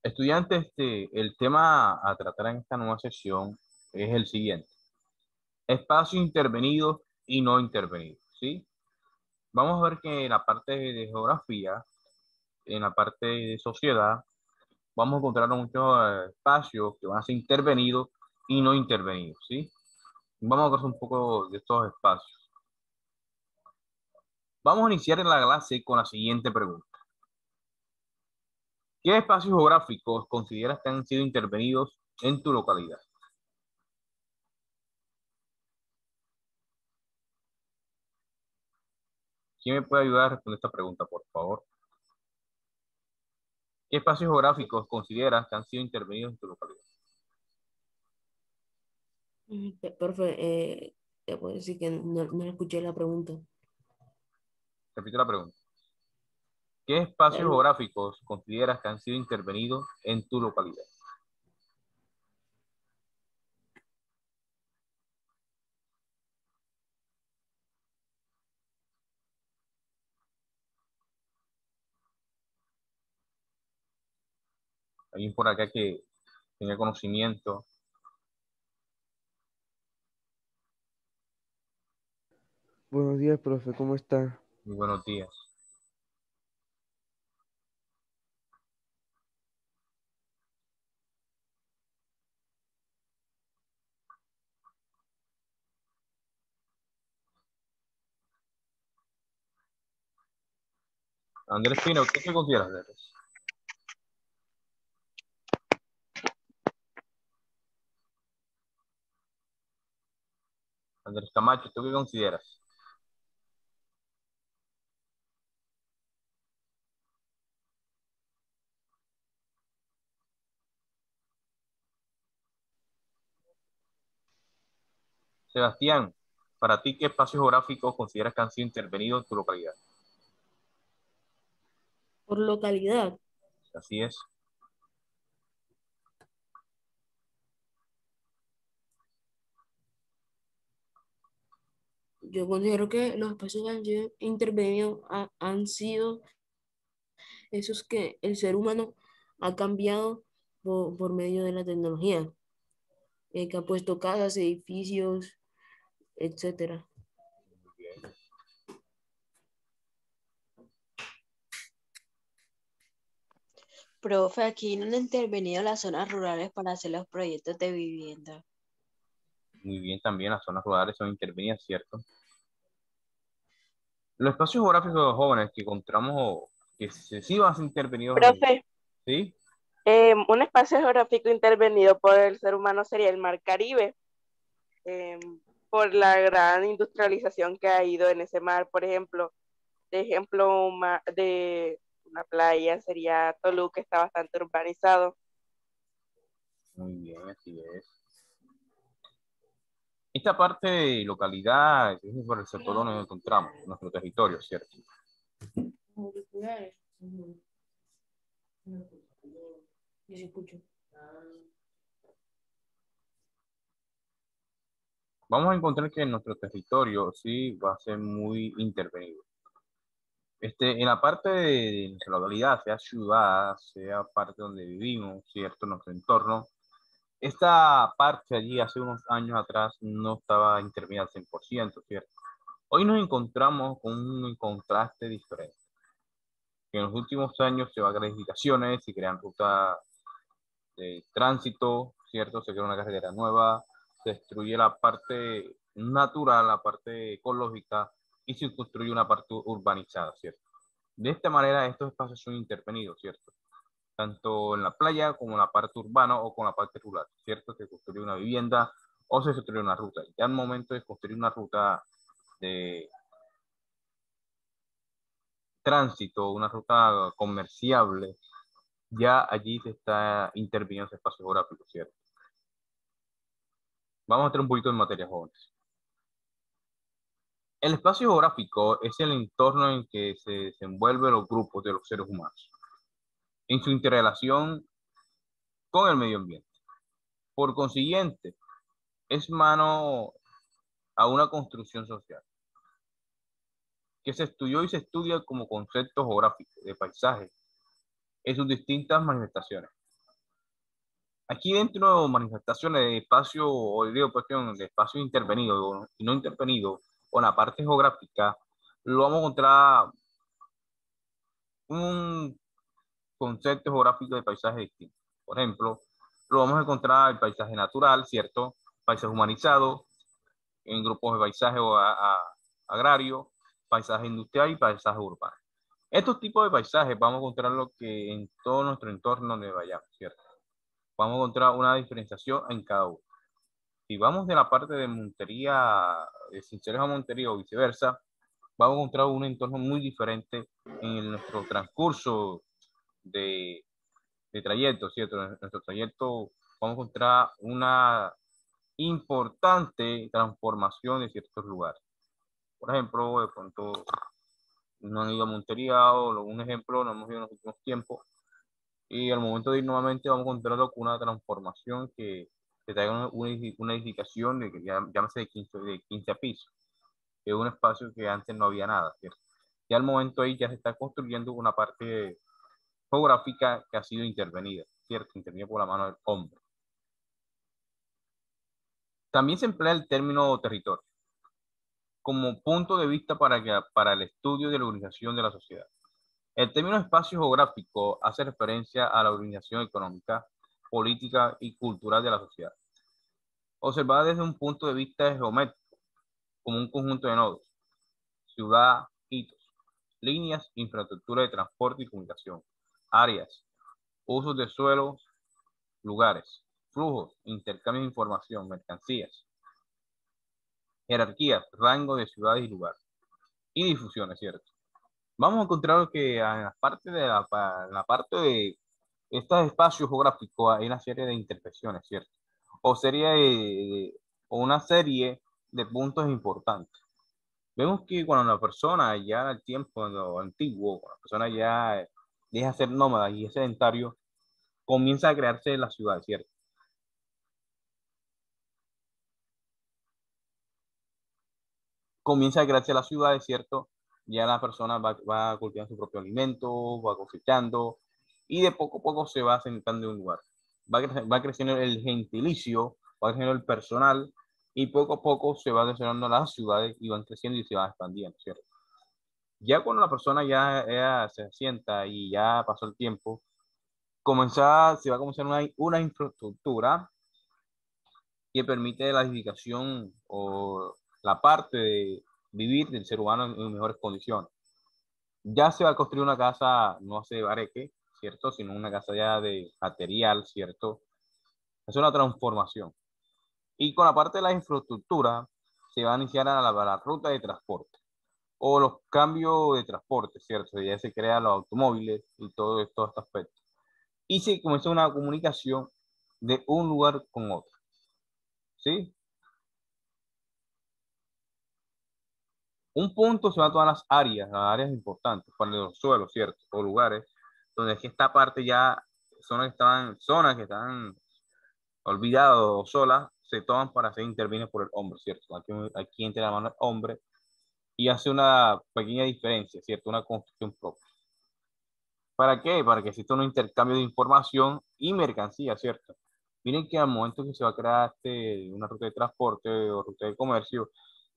Estudiantes, el tema a tratar en esta nueva sesión es el siguiente: espacios intervenidos y no intervenidos, ¿sí? Vamos a ver que en la parte de geografía, en la parte de sociedad, vamos a encontrar muchos espacios que van a ser intervenidos y no intervenidos, ¿sí? Vamos a conocer un poco de estos espacios. Vamos a iniciar en la clase con la siguiente pregunta. ¿Qué espacios geográficos consideras que han sido intervenidos en tu localidad? ¿Quién me puede ayudar a responder esta pregunta, por favor? ¿Qué espacios geográficos consideras que han sido intervenidos en tu localidad? Profe, te puedo decir que no escuché la pregunta. Repito la pregunta. ¿Qué espacios El- geográficos consideras que han sido intervenidos en tu localidad? ¿Alguien por acá que tenga conocimiento? Buenos días, profe, ¿cómo está? Muy buenos días. Andrés Pino, ¿tú qué consideras, Andrés? Andrés Camacho, ¿tú qué consideras? Sebastián, para ti, ¿qué espacios geográficos consideras que han sido intervenidos en tu localidad? por localidad, Así es. yo considero que los espacios que han sido intervenidos han sido esos que el ser humano ha cambiado por medio de la tecnología, que ha puesto casas, edificios, etcétera. Muy bien. Profe, aquí no han intervenido las zonas rurales para hacer los proyectos de vivienda. Muy bien, también las zonas rurales son intervenidas, ¿cierto? Los espacios geográficos de jóvenes que encontramos que sí van a ser intervenidos Profe, ¿sí? un espacio geográfico intervenido por el ser humano sería el Mar Caribe, eh, por la gran industrialización que ha ido en ese mar. Por ejemplo, de ejemplo de una playa sería Toluca, que está bastante urbanizado. Muy bien, así es. Esta parte de localidad es por el sector donde nos encontramos, nuestro territorio, ¿cierto? Auriculares. Yo sí escucho. Vamos a encontrar que nuestro territorio sí va a ser muy intervenido. En la parte de nuestra localidad, sea ciudad, sea parte donde vivimos, ¿cierto? Nuestro entorno, esta parte allí hace unos años atrás no estaba intervenida al 100%, ¿cierto? Hoy nos encontramos con un contraste diferente. En los últimos años se van a crear edificaciones, se crean rutas de tránsito, ¿cierto? Se crea una carretera nueva, se destruye la parte natural, la parte ecológica y se construye una parte urbanizada, ¿cierto? De esta manera estos espacios son intervenidos, ¿cierto? Tanto en la playa como en la parte urbana o con la parte rural, ¿cierto? Se construye una vivienda o se construye una ruta. Ya al momento de construir una ruta de tránsito, una ruta comerciable, ya allí se está interviniendo ese espacio geográfico, ¿cierto? Vamos a entrar un poquito en materia, jóvenes. El espacio geográfico es el entorno en que se desenvuelven los grupos de los seres humanos, en su interrelación con el medio ambiente. Por consiguiente, es mano a una construcción social, que se estudió y se estudia como concepto geográfico de paisaje en sus distintas manifestaciones. Aquí dentro de manifestaciones de espacio, o digo, cuestión de espacio intervenido y no intervenido, o la parte geográfica, lo vamos a encontrar un concepto geográfico de paisaje distinto. Por ejemplo, lo vamos a encontrar el paisaje natural, ¿cierto? Paisaje humanizado, en grupos de paisaje agrario, paisaje industrial y paisaje urbano. Estos tipos de paisajes vamos a encontrarlo que en todo nuestro entorno donde vayamos, ¿cierto? Vamos a encontrar una diferenciación en cada uno. Si vamos de la parte de Montería, de Sincelejo a Montería o viceversa, vamos a encontrar un entorno muy diferente en nuestro transcurso de trayecto, ¿cierto? En nuestro trayecto vamos a encontrar una importante transformación de ciertos lugares. Por ejemplo, de pronto no han ido a Montería o un ejemplo, no hemos ido en los últimos tiempos y al momento de ir nuevamente vamos a encontrarlo con una transformación que traiga una edificación de que llámese de 15 pisos, que es un espacio que antes no había nada, ¿cierto? Y al momento ahí ya se está construyendo una parte geográfica que ha sido intervenida, ¿cierto? Intervenida por la mano del hombre. También se emplea el término territorio como punto de vista para el estudio de la organización de la sociedad. El término espacio geográfico hace referencia a la organización económica, política y cultural de la sociedad, observada desde un punto de vista geométrico, como un conjunto de nodos, ciudad, hitos, líneas, infraestructura de transporte y comunicación, áreas, usos de suelo, lugares, flujos, intercambio de información, mercancías, jerarquías, rango de ciudades y lugares, y difusión, es cierto. Vamos a encontrar que en la parte de estos espacios geográficos hay una serie de intersecciones, ¿cierto? O, o una serie de puntos importantes. Vemos que cuando la persona ya en el tiempo antiguo, cuando la persona ya deja de ser nómada y es sedentario, comienza a crearse la ciudad, ¿cierto? Comienza a crearse la ciudad, es cierto, ya la persona va cultivando su propio alimento, va cosechando y de poco a poco se va asentando en un lugar. Va creciendo el gentilicio, va creciendo el personal y poco a poco se va desarrollando las ciudades y van creciendo y se van expandiendo, ¿cierto? Ya cuando la persona ya se asienta y ya pasó el tiempo, se va a comenzar una infraestructura que permite la edificación o la parte de vivir del ser humano en mejores condiciones. Ya se va a construir una casa, no de bareque, ¿cierto? Sino una casa ya de material, ¿cierto? Es una transformación. Y con la parte de la infraestructura, se va a iniciar a la ruta de transporte o los cambios de transporte, ¿cierto? Ya se crean los automóviles y todo este aspecto. Y se comienza una comunicación de un lugar con otro, ¿sí? Un punto se va a todas las áreas importantes, para los suelos, ¿cierto? O lugares donde es que esta parte ya, zonas que están olvidadas o solas, se toman para ser intervenidas por el hombre, ¿cierto? Aquí entra la mano del hombre y hace una pequeña diferencia, ¿cierto? Una construcción propia. ¿Para qué? Para que exista un intercambio de información y mercancía, ¿cierto? Miren que al momento que se va a crear una ruta de transporte o ruta de comercio,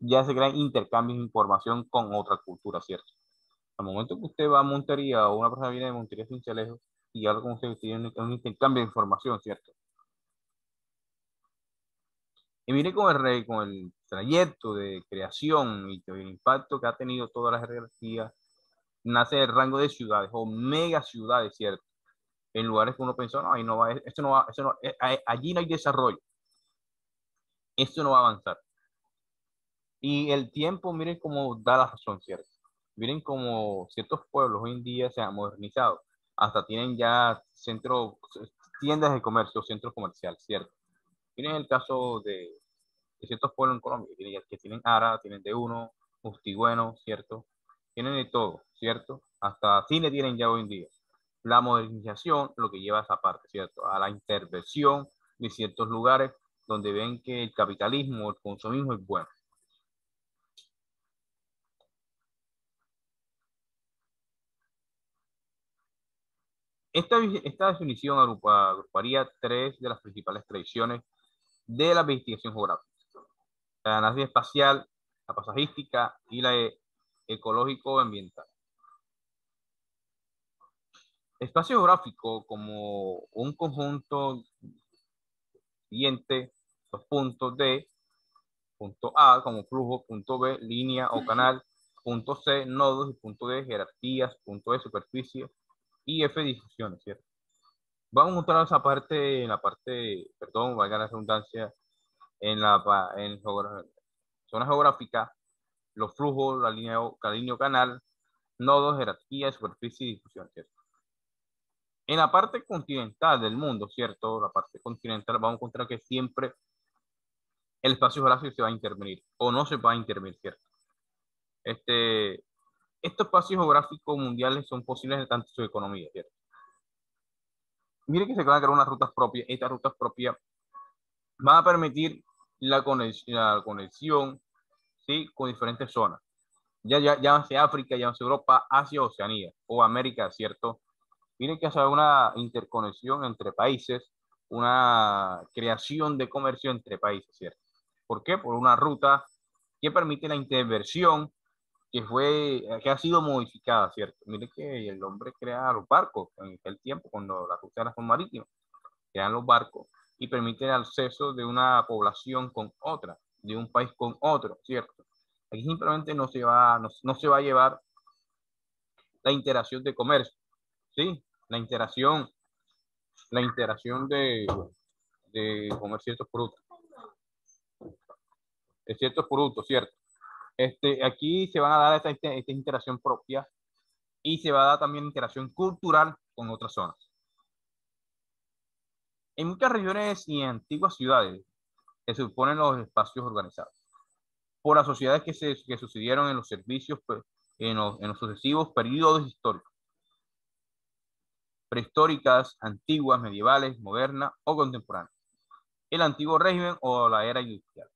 ya se crean intercambios de información con otra cultura, ¿cierto? Al momento que usted va a Montería o una persona viene de Montería Sincelejo y habla con usted, tiene un intercambio de información, ¿cierto? Y mire con el trayecto de creación y el impacto que ha tenido toda la jerarquía, nace el rango de ciudades o mega ciudades, ¿cierto? En lugares que uno pensó, no, ahí no va, esto no va, esto no, allí no hay desarrollo, esto no va a avanzar. Y el tiempo, miren cómo da la razón, ¿cierto? Miren cómo ciertos pueblos hoy en día se han modernizado, hasta tienen ya tiendas de comercio, centros comerciales, ¿cierto? Miren el caso de ciertos pueblos en Colombia, que tienen ARA, tienen D1, Mustigüeno, ¿cierto? Tienen de todo, ¿cierto? Hasta cine tienen ya hoy en día. La modernización lo que lleva a esa parte, ¿cierto? A la intervención de ciertos lugares donde ven que el capitalismo, el consumismo es bueno. Esta definición agruparía tres de las principales tradiciones de la investigación geográfica: la análisis espacial, la paisajística y la ecológico-ambiental. Espacio geográfico como un conjunto siguiente, los puntos de punto A como flujo, punto B, línea o canal, punto C, nodos, y punto D, jerarquías, punto E, superficie, y F, difusiones, ¿cierto? Vamos a mostrar esa parte, en la parte, perdón, valga la redundancia, en zona geográfica, los flujos, la línea o canal, nodos, jerarquía, superficie y difusión, ¿cierto? En la parte continental del mundo, ¿cierto? La parte continental, vamos a encontrar que siempre el espacio geográfico se va a intervenir o no se va a intervenir, ¿cierto? Estos espacios geográficos mundiales son posibles de tanto su economía, ¿cierto? Miren que se van a crear unas rutas propias. Estas rutas propias van a permitir la conexión, ¿sí? Con diferentes zonas. Ya sea África, ya sea Europa, Asia, Oceanía o América, ¿cierto? Miren que hace una interconexión entre países, una creación de comercio entre países, ¿cierto? ¿Por qué? Por una ruta que permite la interversión que ha sido modificada, ¿cierto? Mire que el hombre crea los barcos en aquel tiempo, cuando las rutas eran marítimas, crean los barcos y permiten el acceso de una población con otra, de un país con otro, ¿cierto? Aquí simplemente no se va a llevar la interacción de comercio, ¿sí? La interacción de comer ciertos productos, ¿cierto? Aquí se van a dar esta interacción propia y se va a dar también interacción cultural con otras zonas. En muchas regiones y antiguas ciudades se suponen los espacios organizados por las sociedades que sucedieron en los servicios, en los sucesivos periodos históricos, prehistóricas, antiguas, medievales, modernas o contemporáneas, el antiguo régimen o la era industrial.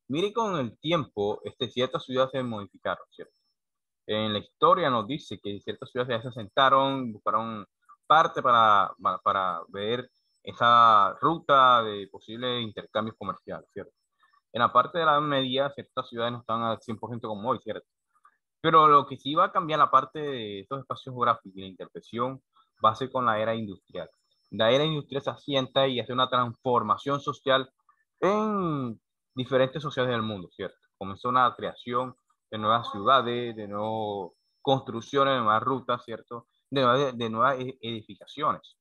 Mire, con el tiempo, ciertas ciudades se modificaron, ¿cierto? En la historia nos dice que ciertas ciudades ya se asentaron, buscaron parte para ver esa ruta de posibles intercambios comerciales, ¿cierto? En la parte de la Edad Media, ciertas ciudades no están al 100% como hoy, ¿cierto? Pero lo que sí va a cambiar la parte de estos espacios geográficos y la intervención va a ser con la era industrial. La era industrial se asienta y hace una transformación social en diferentes sociedades del mundo, ¿cierto? Comenzó una creación de nuevas ciudades, de nuevas construcciones, de nuevas rutas, ¿cierto? De nuevas edificaciones.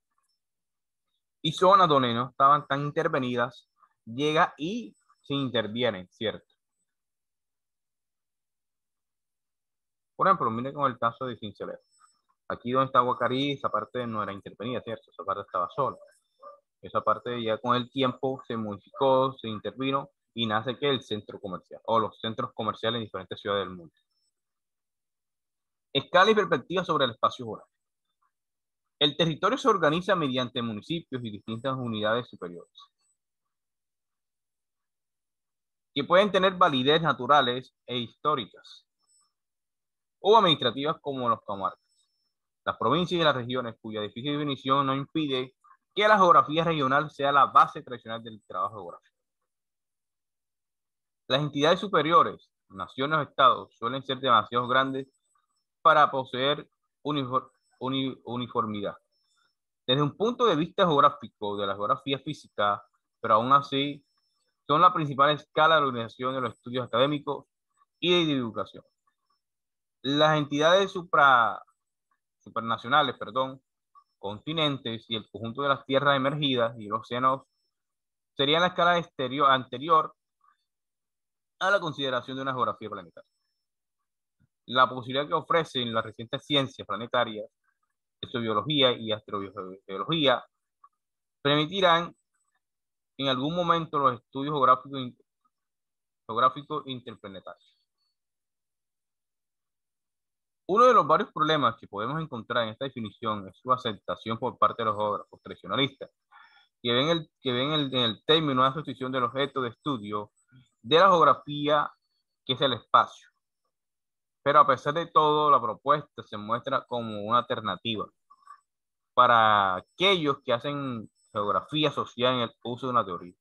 Y zonas donde no estaban tan intervenidas, llega y se intervienen, ¿cierto? Por ejemplo, miren con el caso de Sincelejo. Aquí donde está Guacarí, esa parte no era intervenida, ¿cierto? Esa parte estaba sola. Esa parte ya con el tiempo se modificó, se intervino y nace que el centro comercial o los centros comerciales en diferentes ciudades del mundo. Escala y perspectiva sobre el espacio geográfico. El territorio se organiza mediante municipios y distintas unidades superiores, que pueden tener validez naturales e históricas o administrativas como los comarcas. Las provincias y las regiones cuya difícil definición no impide que la geografía regional sea la base tradicional del trabajo geográfico. Las entidades superiores, naciones o estados, suelen ser demasiado grandes para poseer uniformidad. Desde un punto de vista geográfico, de la geografía física, pero aún así, son la principal escala de la organización de los estudios académicos y de divulgación. Las entidades supranacionales, continentes y el conjunto de las tierras emergidas y los océanos serían la escala anterior a la consideración de una geografía planetaria. La posibilidad que ofrecen las recientes ciencias planetarias, astrobiología y astrogeología, permitirán en algún momento los estudios geográficos interplanetarios. Uno de los varios problemas que podemos encontrar en esta definición es su aceptación por parte de los geógrafos tradicionalistas, que ven en el término una sustitución del objeto de estudio de la geografía, que es el espacio. Pero a pesar de todo, la propuesta se muestra como una alternativa para aquellos que hacen geografía social en el uso de una teoría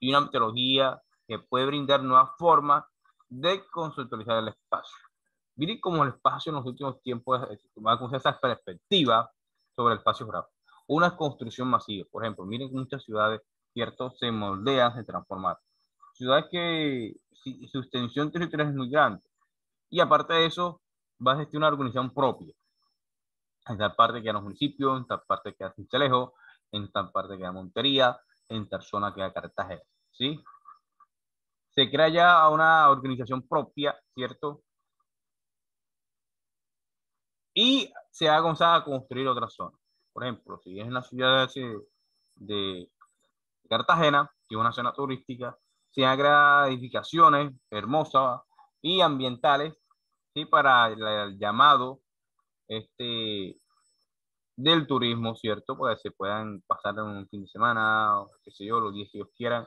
y una metodología que puede brindar nuevas formas de conceptualizar el espacio. Miren cómo el espacio en los últimos tiempos va con esa perspectiva sobre el espacio geográfico. Una construcción masiva, por ejemplo, miren que muchas ciudades, ¿cierto?, se moldean, se transforman. Ciudades que su extensión territorial es muy grande. Y aparte de eso, va a existir una organización propia. En tal parte queda los municipios, en tal parte queda Cincelejo, en tal parte queda Montería, en tal zona queda Cartagena, ¿sí? Se crea ya una organización propia, ¿cierto? Y se ha comenzado a construir otras zonas. Por ejemplo, si es en la ciudad de Cartagena, que es una zona turística, se han creado edificaciones hermosas y ambientales, ¿sí?, para el llamado del turismo, ¿cierto? Pues se puedan pasar un fin de semana, o qué sé yo, los días que ellos quieran,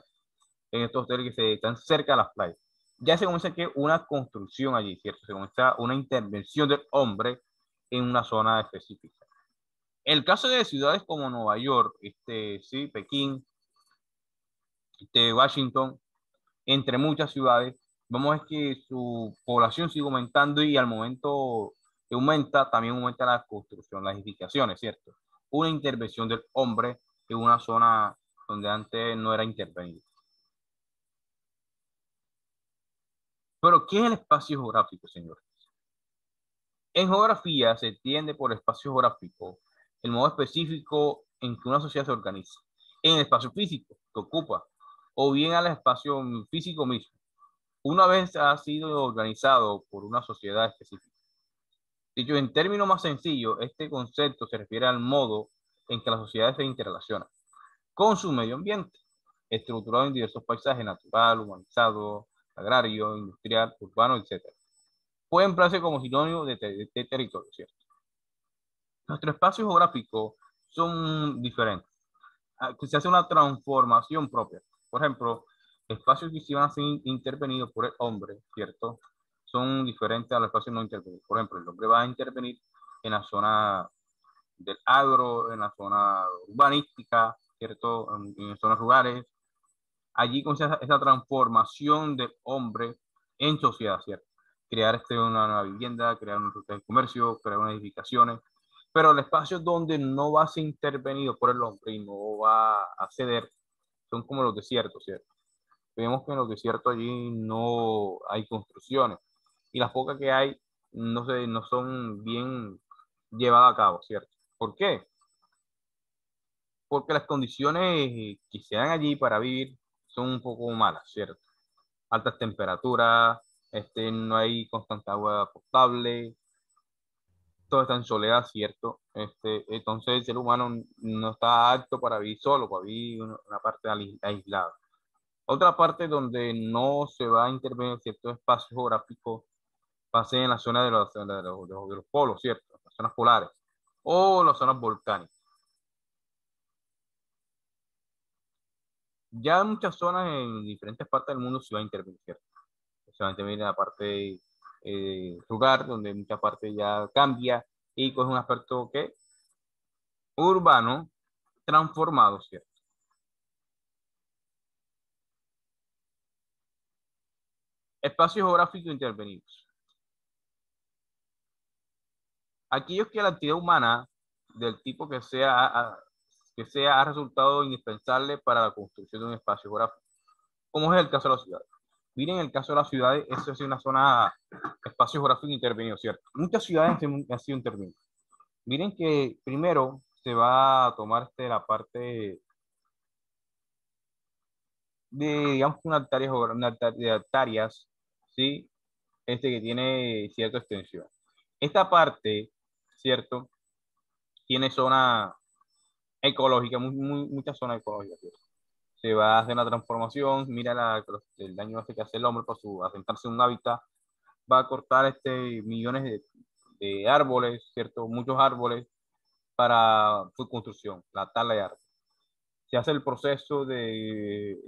en estos hoteles que están cerca de las playas. Ya se comienza que una construcción allí, ¿cierto? Se comienza una intervención del hombre en una zona específica. El caso de ciudades como Nueva York, sí, Pekín, Washington, entre muchas ciudades, vamos a ver que su población sigue aumentando y al momento que aumenta, también aumenta la construcción, las edificaciones, ¿cierto? Una intervención del hombre en una zona donde antes no era intervenido. Pero, ¿qué es el espacio geográfico, señores? En geografía se entiende por espacio geográfico el modo específico en que una sociedad se organiza, en el espacio físico que ocupa, o bien al espacio físico mismo, una vez ha sido organizado por una sociedad específica. Dicho en términos más sencillos, este concepto se refiere al modo en que las sociedades se interrelacionan con su medio ambiente, estructurado en diversos paisajes: natural, urbanizado, agrario, industrial, urbano, etc. Puede emplearse como sinónimo de territorio, ¿cierto? Nuestros espacios geográficos son diferentes. Se hace una transformación propia. Por ejemplo, espacios que se van a ser intervenidos por el hombre, ¿cierto?, son diferentes a los espacios no intervenidos. Por ejemplo, el hombre va a intervenir en la zona del agro, en la zona urbanística, ¿cierto?, en zonas rurales. Allí comienza esa transformación del hombre en sociedad, ¿cierto? Crear una nueva vivienda, crear un ruta de comercio, crear unas edificaciones. Pero el espacio donde no va a ser intervenido por el hombre y no va a ceder son como los desiertos, ¿cierto? Vemos que en los desiertos allí no hay construcciones y las pocas que hay no son bien llevadas a cabo, ¿cierto? ¿Por qué? Porque las condiciones que se dan allí para vivir son un poco malas, ¿cierto? Altas temperaturas, no hay constante agua potable, todo está en soledad, ¿cierto? Entonces el ser humano no está apto para vivir solo, para vivir una parte aislada. Otra parte donde no se va a intervenir ciertos espacios geográficos va a ser en la zona de los polos, ¿cierto? Las zonas polares o las zonas volcánicas. Ya en muchas zonas en diferentes partes del mundo se va a intervenir, ¿cierto? Se va a intervenir en la parte rural, donde mucha parte ya cambia y coge un aspecto que urbano transformado, ¿cierto? Espacios geográficos intervenidos. Aquellos que la actividad humana del tipo que sea ha resultado indispensable para la construcción de un espacio geográfico, como es el caso de la ciudad. Miren, el caso de las ciudades, eso es una zona, espacio geográfico intervenido, ¿cierto? Muchas ciudades han sido intervenidas. Miren que primero se va a tomar la parte de, digamos, una hectáreas ¿sí? Que tiene cierta extensión. Esta parte, ¿cierto? Tiene zona ecológica, muchas zonas ecológicas, ¿cierto? Se va a hacer una transformación, mira el daño que hace el hombre por asentarse en un hábitat, va a cortar millones de árboles, ¿cierto? Muchos árboles para su construcción, la tala de árboles. Se hace el proceso de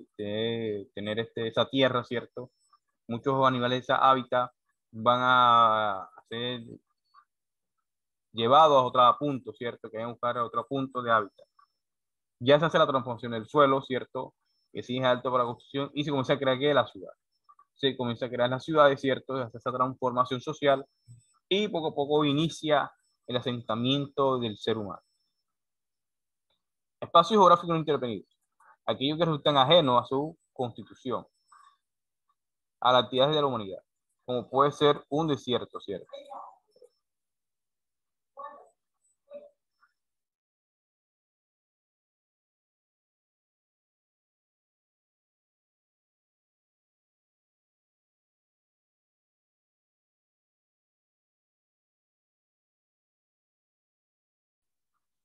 tener esa tierra, ¿cierto? Muchos animales de esa hábitat van a ser llevados a otro punto, ¿cierto? Que vayan a buscar otro punto de hábitat. Ya se hace la transformación del suelo, ¿cierto? Que sí es alto para la construcción y se comienza a crear la ciudad. Se comienza a crear las ciudades, ¿cierto? Se hace esa transformación social y poco a poco inicia el asentamiento del ser humano. Espacios geográficos no intervenidos. Aquellos que resultan ajenos a su constitución, a las actividades de la humanidad, como puede ser un desierto, ¿cierto?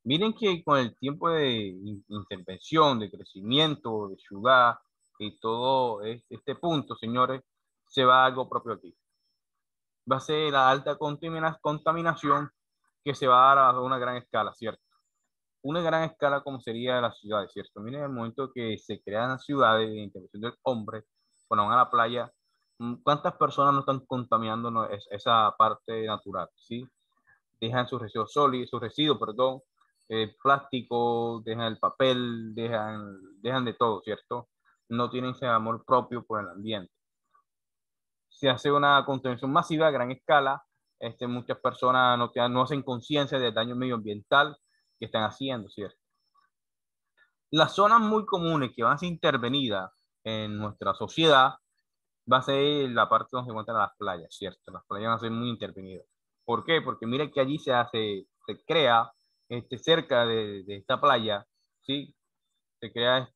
Miren que con el tiempo de intervención, de crecimiento, de ciudad y todo este punto, señores, se va a algo propio aquí. Va a ser la alta contaminación que se va a dar a una gran escala, ¿cierto? Una gran escala como sería la ciudad, ¿cierto? Miren el momento que se crean las ciudades de intervención del hombre, cuando van a la playa, ¿cuántas personas no están contaminando esa parte natural, ¿sí? Dejan sus residuos sólidos, sus residuos, perdón, plástico, dejan el papel, dejan de todo, ¿cierto? No tienen ese amor propio por el ambiente. Se hace una contaminación masiva a gran escala. Muchas personas no hacen conciencia del daño medioambiental que están haciendo, ¿cierto? Las zonas muy comunes que van a ser intervenidas en nuestra sociedad va a ser la parte donde se encuentran las playas, ¿cierto? Las playas van a ser muy intervenidas. ¿Por qué? Porque mire que allí se crea cerca de esta playa, ¿sí? Se crea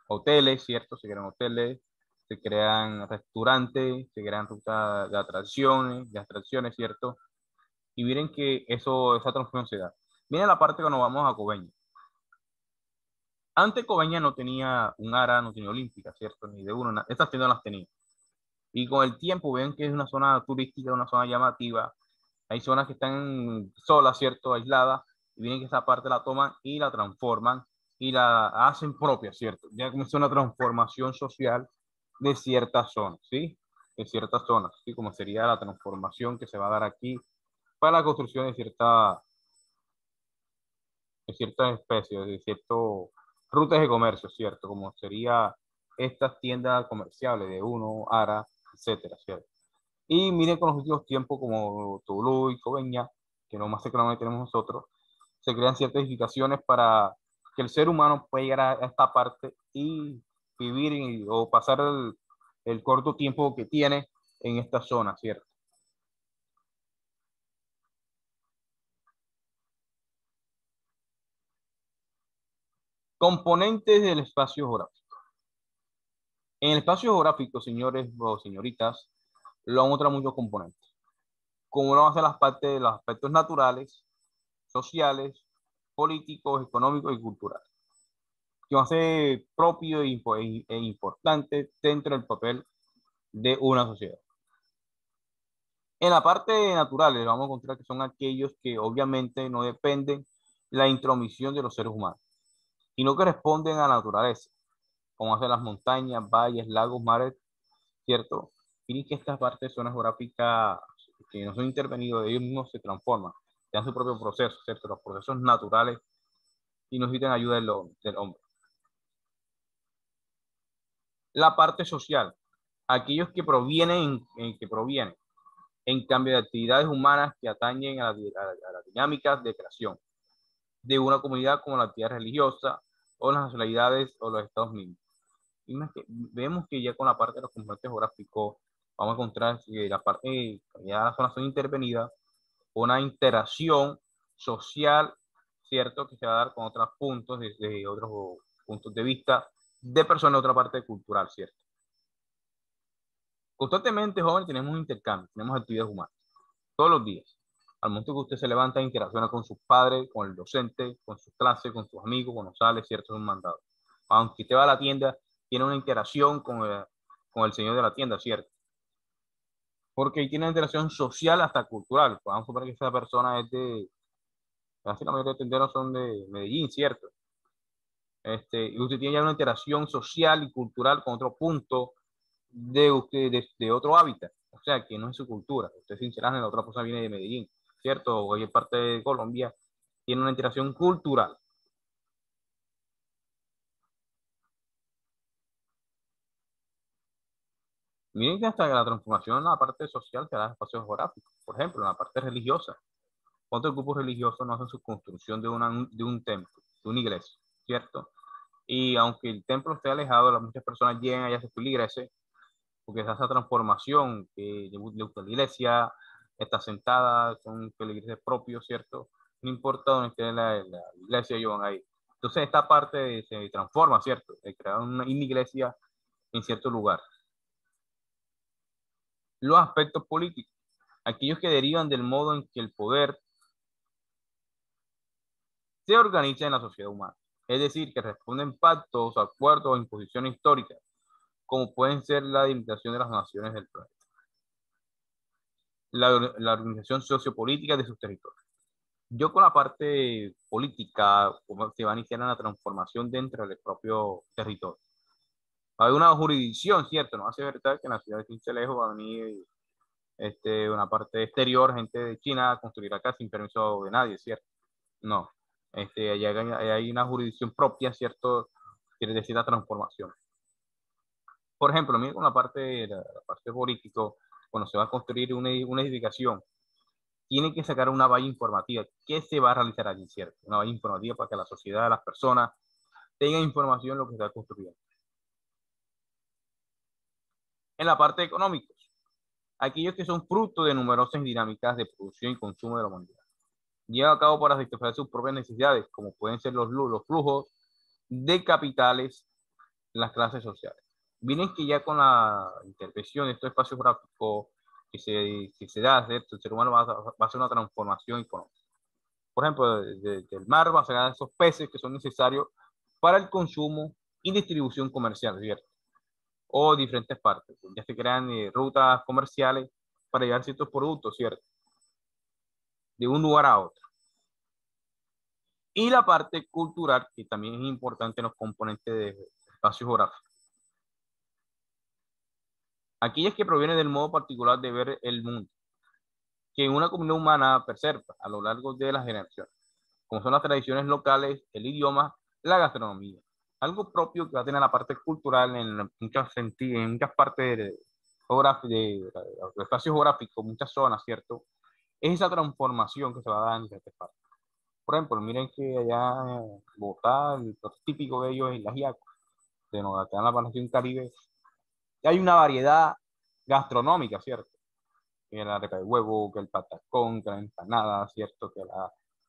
hoteles, ¿cierto? Se crean hoteles, se crean restaurantes, se crean rutas de atracciones, ¿cierto? Y miren que esa transformación se da. Miren la parte cuando vamos a Coveñas. Antes Coveñas no tenía un ARA, no tenía Olímpica, ¿cierto? Ni de uno, estas tiendas las tenía. Y con el tiempo ven que es una zona turística, una zona llamativa. Hay zonas que están solas, ¿cierto? Aisladas. Y vienen que esa parte la toman y la transforman y la hacen propia, ¿cierto? Ya comenzó una transformación social de ciertas zonas, ¿sí? De ciertas zonas, ¿sí? Como sería la transformación que se va a dar aquí para la construcción de ciertas especies, de ciertas rutas de comercio, ¿cierto? Como sería estas tiendas comerciales de Uno, Ara, etcétera, ¿cierto? Y miren con los últimos tiempos como Tuluá y Coveñas, que no más cercano que tenemos nosotros, se crean ciertas edificaciones para que el ser humano pueda llegar a esta parte y vivir o pasar el corto tiempo que tiene en esta zona, ¿cierto? Componentes del espacio geográfico. En el espacio geográfico, señores o señoritas, lo vamos a mostrar muchos componentes. Como lo vamos a hacer las partes de los aspectos naturales, sociales, políticos, económicos y culturales, que va a ser propio e importante dentro del papel de una sociedad. En la parte natural, les vamos a encontrar que son aquellos que obviamente no dependen de la intromisión de los seres humanos, sino que responden a la naturaleza, como hacen las montañas, valles, lagos, mares, ¿cierto? Miren que estas partes zonas geográficas que no son intervenidos, ellos mismos se transforman, dan su propio proceso, ¿cierto? Los procesos naturales y necesitan ayuda del hombre. La parte social, aquellos que provienen en cambio de actividades humanas que atañen a las dinámicas de creación de una comunidad como la actividad religiosa o las nacionalidades o los estados mismos. Vemos que ya con la parte de los componentes geográficos vamos a encontrar que la parte, ya las zonas son intervenidas, una interacción social, ¿cierto? Que se va a dar con otros puntos, desde otros puntos de vista de personas de otra parte cultural, ¿cierto? Constantemente, jóvenes, tenemos un intercambio, tenemos actividades humanas, todos los días. Al momento que usted se levanta, interacciona con sus padres, con el docente, con sus clases, con sus amigos, cuando sale, cierto, es un mandado. Aunque usted va a la tienda, tiene una interacción con el señor de la tienda, ¿cierto? Porque ahí tiene una interacción social hasta cultural. Vamos a suponer que esa persona es casi la mayoría de tenderos son de Medellín, ¿cierto? Y usted tiene ya una interacción social y cultural con otro punto de usted, de otro hábitat. O sea, que no es su cultura. Usted se instala en la otra persona viene de Medellín, ¿cierto? O es parte de Colombia, tiene una interacción cultural. Miren que hasta la transformación en la parte social se da en espacios geográficos. Por ejemplo, en la parte religiosa. ¿Cuántos grupos religiosos no hacen su construcción de un templo, de una iglesia, ¿cierto? Y aunque el templo esté alejado, muchas personas llegan allá a su iglesia, porque es esa transformación que la iglesia está sentada, son feligreses propios, ¿cierto? No importa dónde esté la iglesia, ellos van ahí. Entonces esta parte se transforma, ¿cierto? De crear una iglesia en cierto lugar. Los aspectos políticos, aquellos que derivan del modo en que el poder se organiza en la sociedad humana. Es decir, que responden pactos, acuerdos o imposiciones históricas, como pueden ser la delimitación de las naciones del planeta, la organización sociopolítica de sus territorios. Yo con la parte política, como se va a iniciar en la transformación dentro del propio territorio. Hay una jurisdicción, ¿cierto? No hace verdad que en la ciudad de Cincelejo va a venir una parte exterior, gente de China, a construir acá sin permiso de nadie, ¿cierto? No. Allá hay una jurisdicción propia, ¿cierto? Quiere decir la transformación. Por ejemplo, mira con la parte política, cuando se va a construir una edificación, tiene que sacar una valla informativa. ¿Qué se va a realizar allí, cierto? Una valla informativa para que la sociedad, las personas, tengan información de lo que se va a construir. En la parte económica, aquellos que son fruto de numerosas dinámicas de producción y consumo de la humanidad. Lleva a cabo para satisfacer sus propias necesidades, como pueden ser los flujos de capitales en las clases sociales. Miren que ya con la intervención de estos espacios gráficos que se da, ¿cierto? El ser humano va a hacer una transformación económica. Por ejemplo, del mar va a sacar esos peces que son necesarios para el consumo y distribución comercial, ¿cierto? O diferentes partes. Ya se crean rutas comerciales para llevar ciertos productos, ¿cierto? De un lugar a otro. Y la parte cultural, que también es importante en los componentes de espacio geográfico. Aquellas que provienen del modo particular de ver el mundo, que una comunidad humana preserva a lo largo de las generaciones, como son las tradiciones locales, el idioma, la gastronomía. Algo propio que va a tener la parte cultural en muchas partes de espacio geográfico, muchas zonas, ¿cierto? Es esa transformación que se va a dar en este espacio. Por ejemplo, miren que allá en Bogotá, el típico de ellos es el ajiaco, de acá en la región Caribe, hay una variedad gastronómica, ¿cierto? Que la arepa de huevo, que el patacón, que la empanada, ¿cierto? Que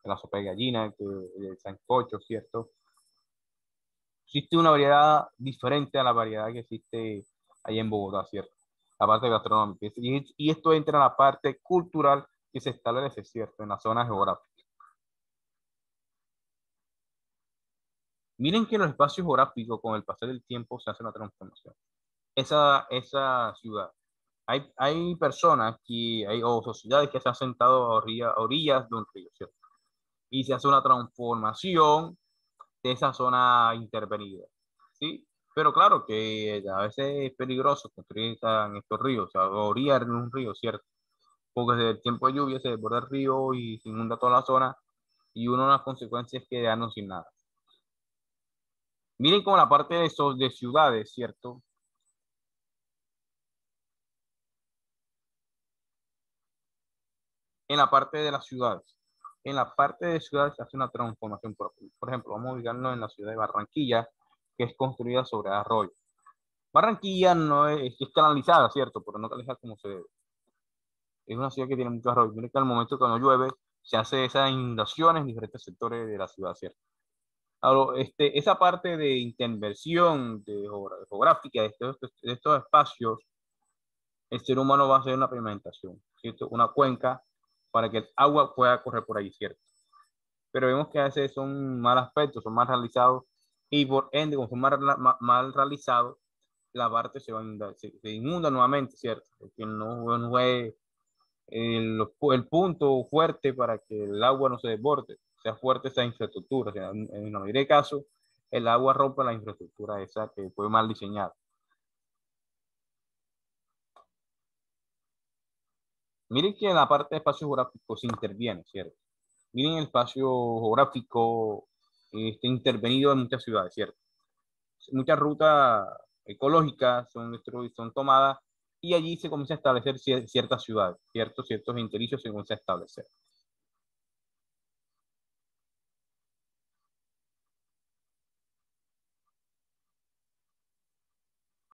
la sopa de gallina, que el sancocho, ¿cierto? Existe una variedad diferente a la variedad que existe allá en Bogotá, ¿cierto? La parte gastronómica. Y esto entra en la parte cultural que se establece, ¿cierto? En la zona geográfica. Miren que en los espacios geográficos, con el pasar del tiempo, se hace una transformación. Esa ciudad. Hay personas o sociedades que se han sentado a orillas de un río, ¿cierto? Y se hace una transformación de esa zona intervenida, ¿sí? Pero claro que a veces es peligroso construir en estos ríos, o sea, orillar en un río, ¿cierto? Porque desde el tiempo de lluvia se desborda el río y se inunda toda la zona y una de las consecuencias es quedarnos sin nada. Miren como la parte de ciudades, ¿cierto? En la parte de las ciudades. En la parte de ciudades se hace una transformación propia. Por ejemplo, vamos a ubicarnos en la ciudad de Barranquilla, que es construida sobre arroyo. Barranquilla no es canalizada, ¿cierto? Pero no canalizada como se debe. Es una ciudad que tiene muchos arroyos. Miren que al momento cuando llueve se hace esas inundaciones en diferentes sectores de la ciudad, ¿cierto? Ahora, esa parte de intervención geográfica de estos espacios el ser humano va a hacer una pavimentación, ¿cierto? Una cuenca para que el agua pueda correr por ahí, ¿cierto? Pero vemos que a veces son mal aspectos, son mal realizados, y por ende, como son mal realizados, la parte se va a inundar, se inunda nuevamente, ¿cierto? Porque no es el punto fuerte para que el agua no se desborde, sea fuerte esa infraestructura. O sea, en la mayoría de casos, el agua rompe la infraestructura esa que fue mal diseñada. Miren que en la parte de espacio geográfico se interviene, ¿cierto? Miren el espacio geográfico intervenido en muchas ciudades, ¿cierto? Muchas rutas ecológicas son tomadas y allí se comienza a establecer ciertas ciudades, ciertos intericios se comienza a establecer.